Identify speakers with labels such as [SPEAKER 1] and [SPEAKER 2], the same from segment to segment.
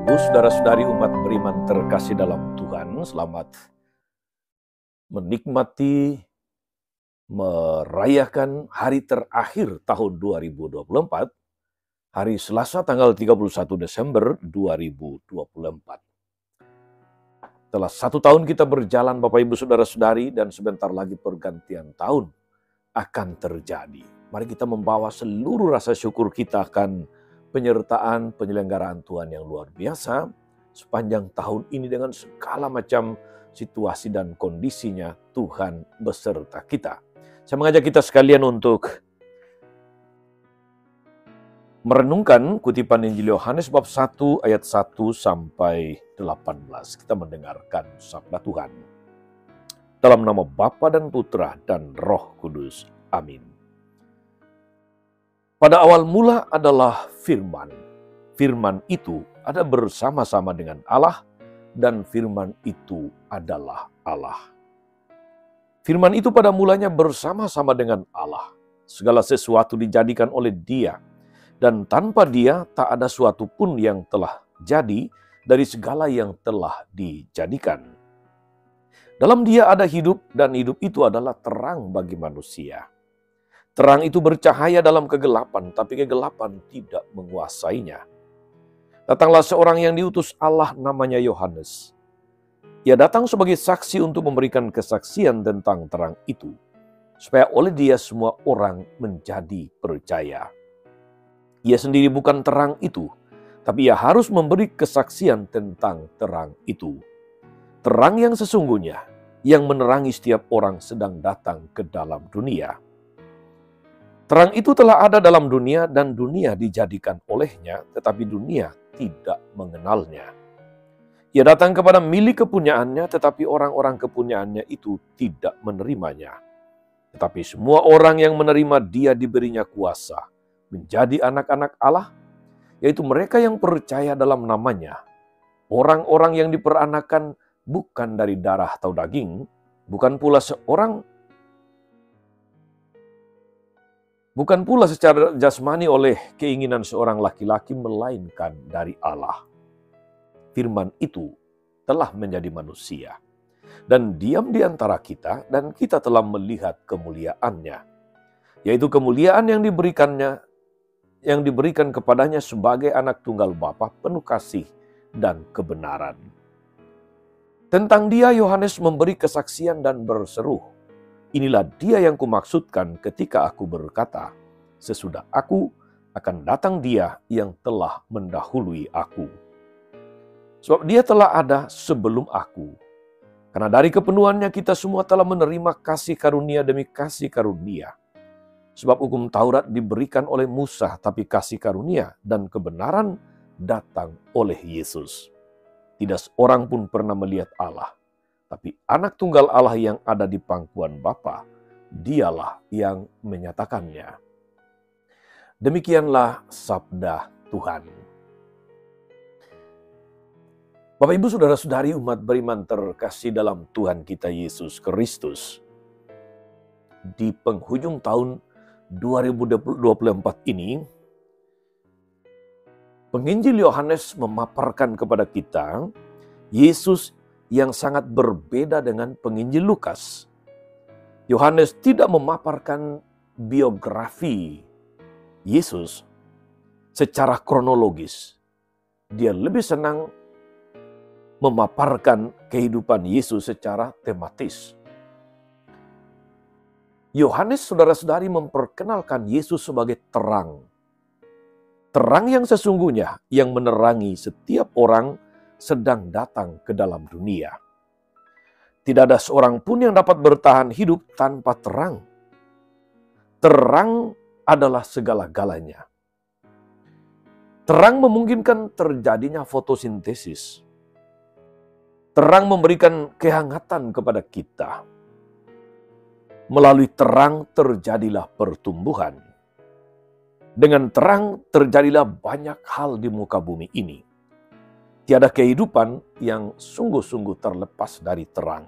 [SPEAKER 1] Ibu, saudara-saudari umat beriman terkasih dalam Tuhan, selamat menikmati, merayakan hari terakhir tahun 2024, hari Selasa tanggal 31 Desember 2024. Setelah 1 tahun kita berjalan Bapak Ibu Saudara-saudari, dan sebentar lagi pergantian tahun akan terjadi. Mari kita membawa seluruh rasa syukur kita akan penyertaan penyelenggaraan Tuhan yang luar biasa sepanjang tahun ini dengan segala macam situasi dan kondisinya. Tuhan beserta kita. Saya mengajak kita sekalian untuk merenungkan kutipan Injil Yohanes bab 1 ayat 1 sampai 18. Kita mendengarkan sabda Tuhan. Dalam nama Bapa dan Putra dan Roh Kudus. Amin. Pada awal mula adalah firman. Firman itu ada bersama-sama dengan Allah, dan firman itu adalah Allah. Firman itu pada mulanya bersama-sama dengan Allah. Segala sesuatu dijadikan oleh Dia, dan tanpa Dia tak ada suatu pun yang telah jadi dari segala yang telah dijadikan. Dalam Dia ada hidup, dan hidup itu adalah terang bagi manusia. Terang itu bercahaya dalam kegelapan, tapi kegelapan tidak menguasainya. Datanglah seorang yang diutus Allah, namanya Yohanes. Ia datang sebagai saksi untuk memberikan kesaksian tentang terang itu, supaya oleh dia semua orang menjadi percaya. Ia sendiri bukan terang itu, tapi ia harus memberi kesaksian tentang terang itu. Terang yang sesungguhnya, yang menerangi setiap orang sedang datang ke dalam dunia. Terang itu telah ada dalam dunia, dan dunia dijadikan olehnya, tetapi dunia tidak mengenalnya. Ia datang kepada milik kepunyaannya, tetapi orang-orang kepunyaannya itu tidak menerimanya. Tetapi semua orang yang menerima Dia diberinya kuasa menjadi anak-anak Allah, yaitu mereka yang percaya dalam namanya. Orang-orang yang diperanakan bukan dari darah atau daging, bukan pula secara jasmani oleh keinginan seorang laki-laki, melainkan dari Allah. Firman itu telah menjadi manusia dan diam di antara kita, dan kita telah melihat kemuliaannya, yaitu kemuliaan yang diberikan kepadanya sebagai anak tunggal Bapa, penuh kasih dan kebenaran. Tentang Dia Yohanes memberi kesaksian dan berseru, "Inilah Dia yang kumaksudkan ketika aku berkata, sesudah aku akan datang Dia yang telah mendahului aku. Sebab Dia telah ada sebelum aku. Karena dari kepenuhannya kita semua telah menerima kasih karunia demi kasih karunia. Sebab hukum Taurat diberikan oleh Musa, tapi kasih karunia dan kebenaran datang oleh Yesus. Tidak seorang pun pernah melihat Allah, tapi anak tunggal Allah yang ada di pangkuan Bapa, Dialah yang menyatakannya." Demikianlah sabda Tuhan. Bapak Ibu Saudara-saudari umat beriman terkasih dalam Tuhan kita Yesus Kristus. Di penghujung tahun 2024 ini, penginjil Yohanes memaparkan kepada kita Yesus yang sangat berbeda dengan penginjil Lukas. Yohanes tidak memaparkan biografi Yesus secara kronologis. Dia lebih senang memaparkan kehidupan Yesus secara tematis. Yohanes, saudara-saudari, memperkenalkan Yesus sebagai terang. Terang yang sesungguhnya, yang menerangi setiap orang sedang datang ke dalam dunia. Tidak ada seorang pun yang dapat bertahan hidup tanpa terang. Terang adalah segala-galanya. Terang memungkinkan terjadinya fotosintesis. Terang memberikan kehangatan kepada kita. Melalui terang terjadilah pertumbuhan. Dengan terang terjadilah banyak hal di muka bumi ini. Tiada kehidupan yang sungguh-sungguh terlepas dari terang.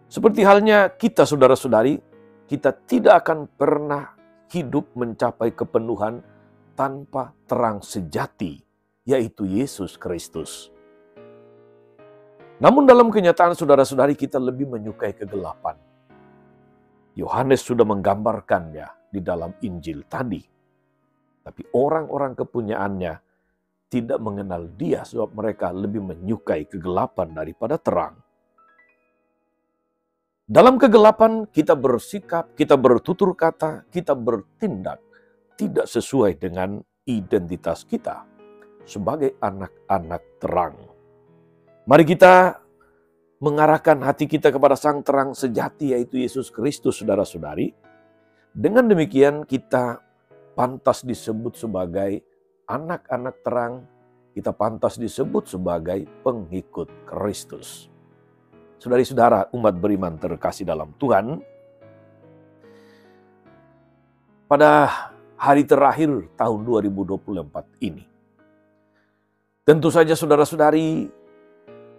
[SPEAKER 1] Seperti halnya kita, saudara-saudari, kita tidak akan pernah hidup mencapai kepenuhan tanpa terang sejati yaitu Yesus Kristus. Namun dalam kenyataan saudara-saudari, kita lebih menyukai kegelapan. Yohanes sudah menggambarkannya di dalam Injil tadi. Tapi orang-orang kepunyaannya tidak mengenal Dia sebab mereka lebih menyukai kegelapan daripada terang. Dalam kegelapan kita bersikap, kita bertutur kata, kita bertindak tidak sesuai dengan identitas kita sebagai anak-anak terang. Mari kita mengarahkan hati kita kepada Sang Terang sejati, yaitu Yesus Kristus, saudara-saudari. Dengan demikian kita pantas disebut sebagai anak-anak terang, kita pantas disebut sebagai pengikut Kristus. Saudari-saudara, umat beriman terkasih dalam Tuhan, pada hari terakhir tahun 2024 ini, tentu saja saudara-saudari,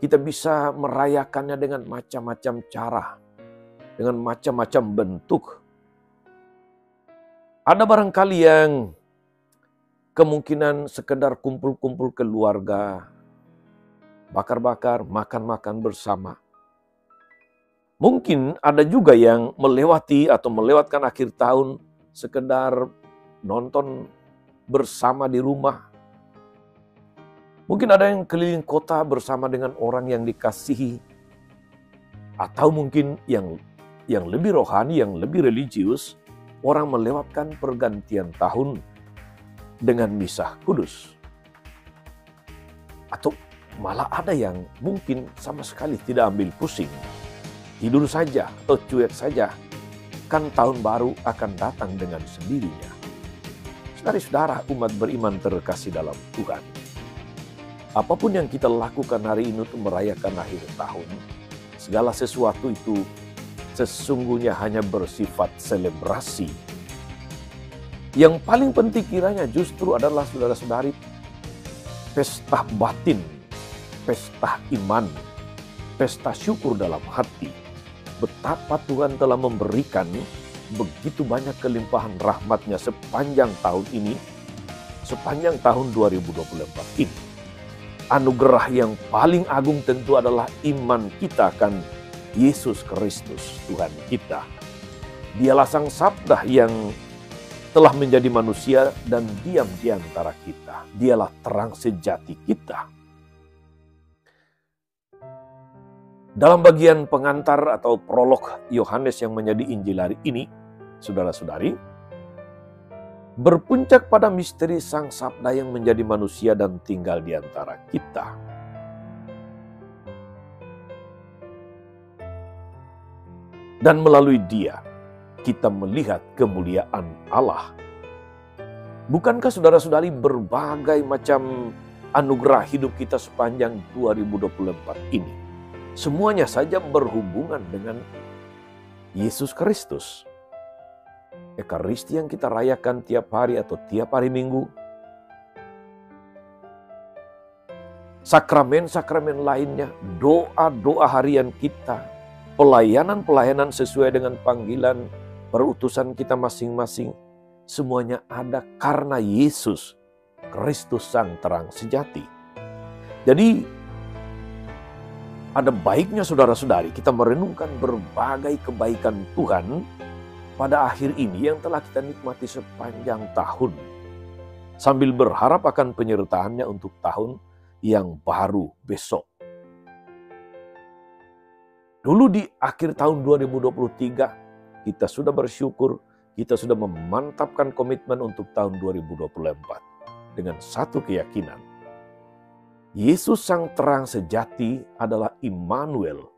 [SPEAKER 1] kita bisa merayakannya dengan macam-macam cara, dengan macam-macam bentuk. Ada barangkali yang kemungkinan sekedar kumpul-kumpul keluarga, bakar-bakar, makan-makan bersama. Mungkin ada juga yang melewati atau melewatkan akhir tahun sekedar nonton bersama di rumah. Mungkin ada yang keliling kota bersama dengan orang yang dikasihi. Atau mungkin yang lebih rohani, yang lebih religius, orang melewatkan pergantian tahun dengan misa kudus. Atau malah ada yang mungkin sama sekali tidak ambil pusing. Tidur saja atau cuek saja. Kan tahun baru akan datang dengan sendirinya. Saudara-saudara, umat beriman terkasih dalam Tuhan. Apapun yang kita lakukan hari ini untuk merayakan akhir tahun, segala sesuatu itu sesungguhnya hanya bersifat selebrasi. Yang paling penting kiranya justru adalah saudara-saudari, pesta batin, pesta iman, pesta syukur dalam hati. Betapa Tuhan telah memberikan begitu banyak kelimpahan rahmat-Nya sepanjang tahun ini, sepanjang tahun 2024 ini. Anugerah yang paling agung tentu adalah iman kita akan Yesus Kristus, Tuhan kita. Dialah Sang Sabda yang telah menjadi manusia dan diam di antara kita. Dialah terang sejati kita. Dalam bagian pengantar atau prolog Yohanes yang menjadi Injil hari ini, saudara-saudari, berpuncak pada misteri Sang Sabda yang menjadi manusia dan tinggal di antara kita. Dan melalui Dia, kita melihat kemuliaan Allah. Bukankah saudara-saudari berbagai macam anugerah hidup kita sepanjang 2024 ini, semuanya saja berhubungan dengan Yesus Kristus. Ekaristi yang kita rayakan tiap hari atau tiap hari Minggu, sakramen-sakramen lainnya, doa-doa harian kita, pelayanan-pelayanan sesuai dengan panggilan perutusan kita masing-masing, semuanya ada karena Yesus Kristus Sang Terang Sejati. Jadi, ada baiknya saudara-saudari kita merenungkan berbagai kebaikan Tuhan pada akhir ini yang telah kita nikmati sepanjang tahun, sambil berharap akan penyertaan-Nya untuk tahun yang baru besok. Dulu di akhir tahun 2023, kita sudah bersyukur, kita sudah memantapkan komitmen untuk tahun 2024 dengan satu keyakinan. Yesus Sang Terang Sejati adalah Immanuel,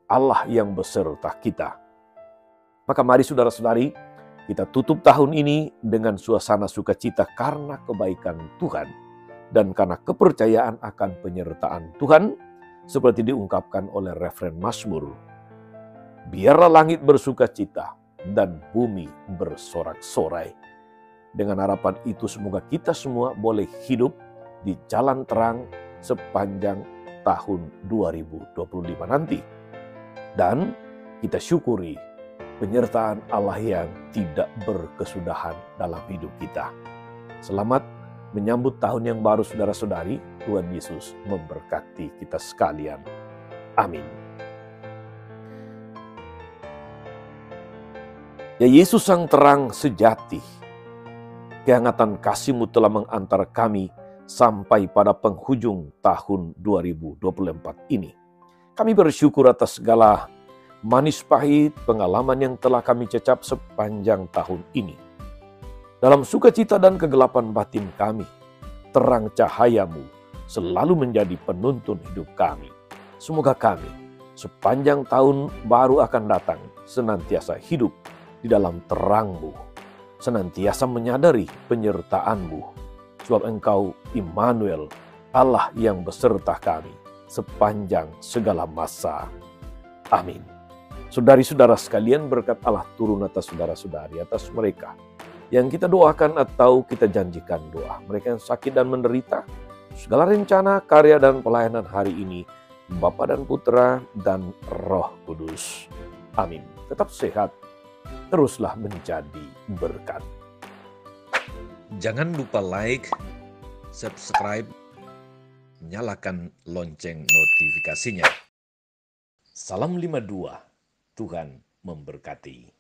[SPEAKER 1] Allah yang beserta kita. Maka mari saudara-saudari, kita tutup tahun ini dengan suasana sukacita karena kebaikan Tuhan dan karena kepercayaan akan penyertaan Tuhan, seperti diungkapkan oleh Referen Mazmur. Biarlah langit bersukacita dan bumi bersorak-sorai. Dengan harapan itu semoga kita semua boleh hidup di jalan terang sepanjang tahun 2025 nanti. Dan kita syukuri penyertaan Allah yang tidak berkesudahan dalam hidup kita. Selamat menyambut tahun yang baru saudara-saudari. Tuhan Yesus memberkati kita sekalian. Amin. Ya Yesus sang terang sejati, kehangatan kasih-Mu telah mengantar kami sampai pada penghujung tahun 2024 ini. Kami bersyukur atas segala manis pahit pengalaman yang telah kami cecap sepanjang tahun ini. Dalam sukacita dan kegelapan batin kami, terang cahaya-Mu selalu menjadi penuntun hidup kami. Semoga kami sepanjang tahun baru akan datang senantiasa hidup di dalam terang-Mu, senantiasa menyadari penyertaan-Mu, sebab Engkau Immanuel, Allah yang beserta kami sepanjang segala masa. Amin. Saudari-saudara sekalian, berkat Allah turun atas saudara-saudari, atas mereka yang kita doakan atau kita janjikan doa. Mereka yang sakit dan menderita, segala rencana, karya, dan pelayanan hari ini, Bapa dan Putra dan Roh Kudus. Amin. Tetap sehat, teruslah menjadi berkat.
[SPEAKER 2] Jangan lupa like, subscribe, nyalakan lonceng notifikasinya. Salam 52, Tuhan memberkati.